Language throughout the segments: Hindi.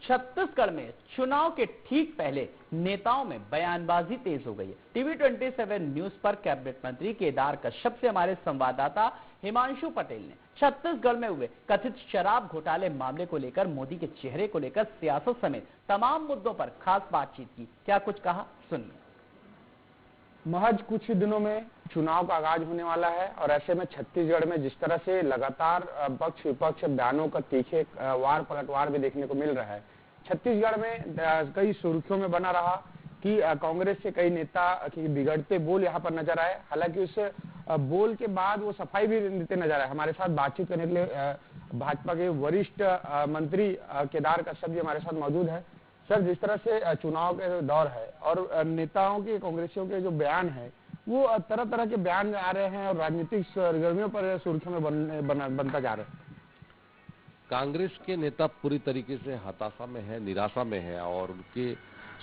छत्तीसगढ़ में चुनाव के ठीक पहले नेताओं में बयानबाजी तेज हो गई है। टीवी 27 न्यूज पर कैबिनेट मंत्री केदार कश्यप से हमारे संवाददाता हिमांशु पटेल ने छत्तीसगढ़ में हुए कथित शराब घोटाले मामले को लेकर, मोदी के चेहरे को लेकर सियासत समेत तमाम मुद्दों पर खास बातचीत की। क्या कुछ कहा, सुनिए। महज कुछ ही दिनों में चुनाव का आगाज होने वाला है और ऐसे में छत्तीसगढ़ में जिस तरह से लगातार पक्ष विपक्ष बयानों का तीखे वार पलटवार भी देखने को मिल रहा है, छत्तीसगढ़ में कई सुर्खियों में बना रहा कि कांग्रेस से कई नेता की बिगड़ते बोल यहां पर नजर आए। हालांकि उस बोल के बाद वो सफाई भी देते नजर आए। हमारे साथ बातचीत करने के लिए भाजपा के वरिष्ठ मंत्री केदार कश्यप जी हमारे साथ मौजूद है। सर, जिस तरह से चुनाव के दौर है और नेताओं के, कांग्रेसियों के जो बयान है वो तरह तरह के बयान आ रहे हैं और राजनीतिक सरगर्मियों पर सुर्खियों में बनता जा रहा है। कांग्रेस के नेता पूरी तरीके से हताशा में है, निराशा में है और उनके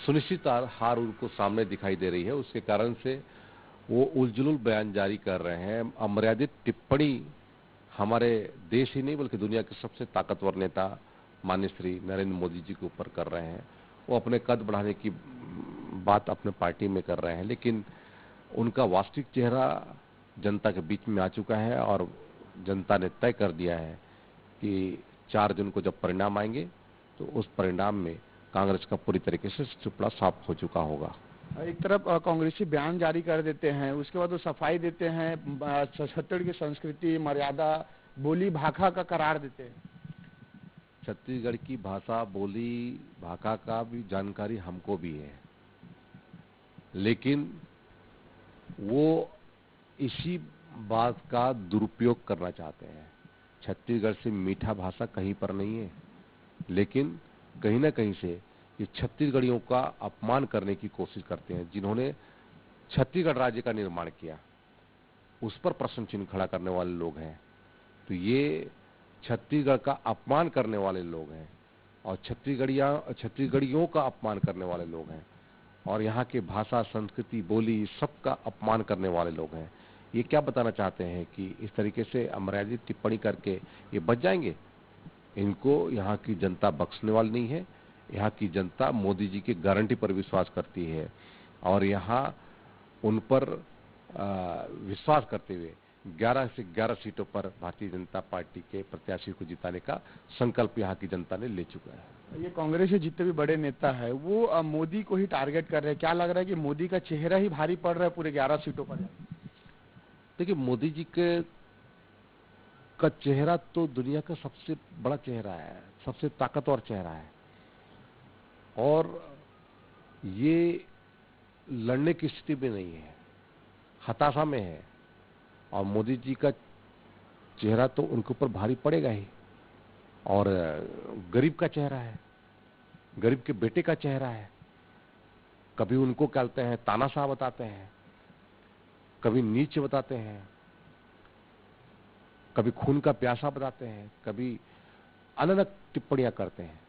सुनिश्चित हार उनको सामने दिखाई दे रही है। उसके कारण से वो उलझुल बयान जारी कर रहे हैं। अमर्यादित टिप्पणी हमारे देश ही नहीं बल्कि दुनिया के सबसे ताकतवर नेता माननीय श्री नरेंद्र मोदी जी के ऊपर कर रहे हैं। वो अपने कद बढ़ाने की बात अपने पार्टी में कर रहे हैं, लेकिन उनका वास्तविक चेहरा जनता के बीच में आ चुका है और जनता ने तय कर दिया है कि 4 जून को जब परिणाम आएंगे तो उस परिणाम में कांग्रेस का पूरी तरीके से टुकड़ा साफ हो चुका होगा। एक तरफ कांग्रेसी बयान जारी कर देते हैं, उसके बाद वो सफाई देते हैं, छत्तीसगढ़ की संस्कृति, मर्यादा, बोली भाषा का करार देते हैं। छत्तीसगढ़ की भाषा, बोली, भाषा का भी जानकारी हमको भी है, लेकिन वो इसी बात का दुरुपयोग करना चाहते हैं। छत्तीसगढ़ से मीठा भाषा कहीं पर नहीं है, लेकिन कहीं ना कहीं से ये छत्तीसगढ़ियों का अपमान करने की कोशिश करते हैं। जिन्होंने छत्तीसगढ़ राज्य का निर्माण किया उस पर प्रश्न चिन्ह खड़ा करने वाले लोग हैं। तो ये छत्तीसगढ़ का अपमान करने वाले लोग हैं और छत्तीसगढ़ियों का अपमान करने वाले लोग हैं और यहाँ के भाषा, संस्कृति, बोली सबका अपमान करने वाले लोग हैं। ये क्या बताना चाहते हैं कि इस तरीके से अमर्यादित टिप्पणी करके ये बच जाएंगे? इनको यहाँ की जनता बख्शने वाली नहीं है। यहाँ की जनता मोदी जी की गारंटी पर विश्वास करती है और यहाँ उन पर विश्वास करते हुए 11 से 11 सीटों पर भारतीय जनता पार्टी के प्रत्याशी को जिताने का संकल्प यहाँ की जनता ने ले चुका है। ये कांग्रेस के जितने भी बड़े नेता है वो मोदी को ही टारगेट कर रहे हैं। क्या लग रहा है कि मोदी का चेहरा ही भारी पड़ रहा है पूरे 11 सीटों पर? देखिए, मोदी जी का चेहरा तो दुनिया का सबसे बड़ा चेहरा है, सबसे ताकतवर चेहरा है और ये लड़ने की स्थिति में नहीं है, हताशा में है और मोदी जी का चेहरा तो उनके ऊपर भारी पड़ेगा ही। और गरीब का चेहरा है, गरीब के बेटे का चेहरा है। कभी उनको कहते हैं तानाशाह बताते हैं, कभी नीच बताते हैं, कभी खून का प्यासा बताते हैं, कभी अलग अलग टिप्पणियां करते हैं।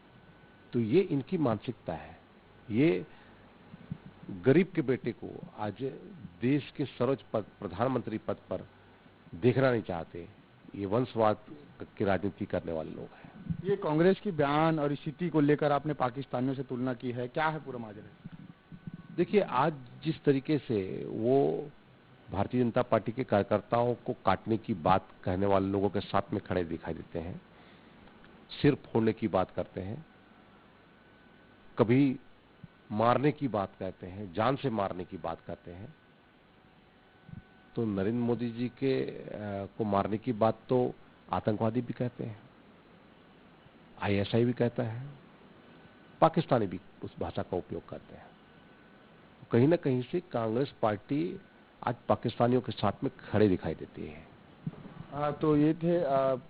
तो ये इनकी मानसिकता है। ये गरीब के बेटे को आज देश के सर्वोच्च पद, प्रधानमंत्री पद पर देखना नहीं चाहते। ये वंशवाद की राजनीति करने वाले लोग हैं। ये कांग्रेस की बयान और स्थिति को लेकर आपने पाकिस्तानियों से तुलना की है, क्या है पूरा माजरा? देखिए, आज जिस तरीके से वो भारतीय जनता पार्टी के कार्यकर्ताओं को काटने की बात कहने वाले लोगों के साथ में खड़े दिखाई देते हैं, सिर फोड़ने की बात करते हैं, कभी मारने की बात कहते हैं, जान से मारने की बात कहते हैं। तो नरेंद्र मोदी जी को मारने की बात तो आतंकवादी भी कहते हैं, ISI भी कहता है, पाकिस्तानी भी उस भाषा का उपयोग करते हैं। कहीं ना कहीं से कांग्रेस पार्टी आज पाकिस्तानियों के साथ में खड़े दिखाई देती है। तो ये थे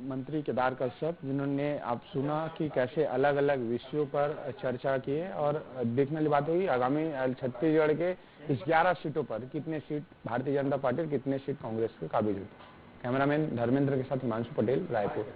मंत्री केदार कश्यप, जिन्होंने आप सुना कि कैसे अलग अलग विषयों पर चर्चा की है और देखने वाली बात होगी आगामी छत्तीसगढ़ के इस 11 सीटों पर कितने सीट भारतीय जनता पार्टी और कितने सीट कांग्रेस के काबिज होती है। कैमरामैन धर्मेंद्र के साथ हिमांशु पटेल, रायपुर।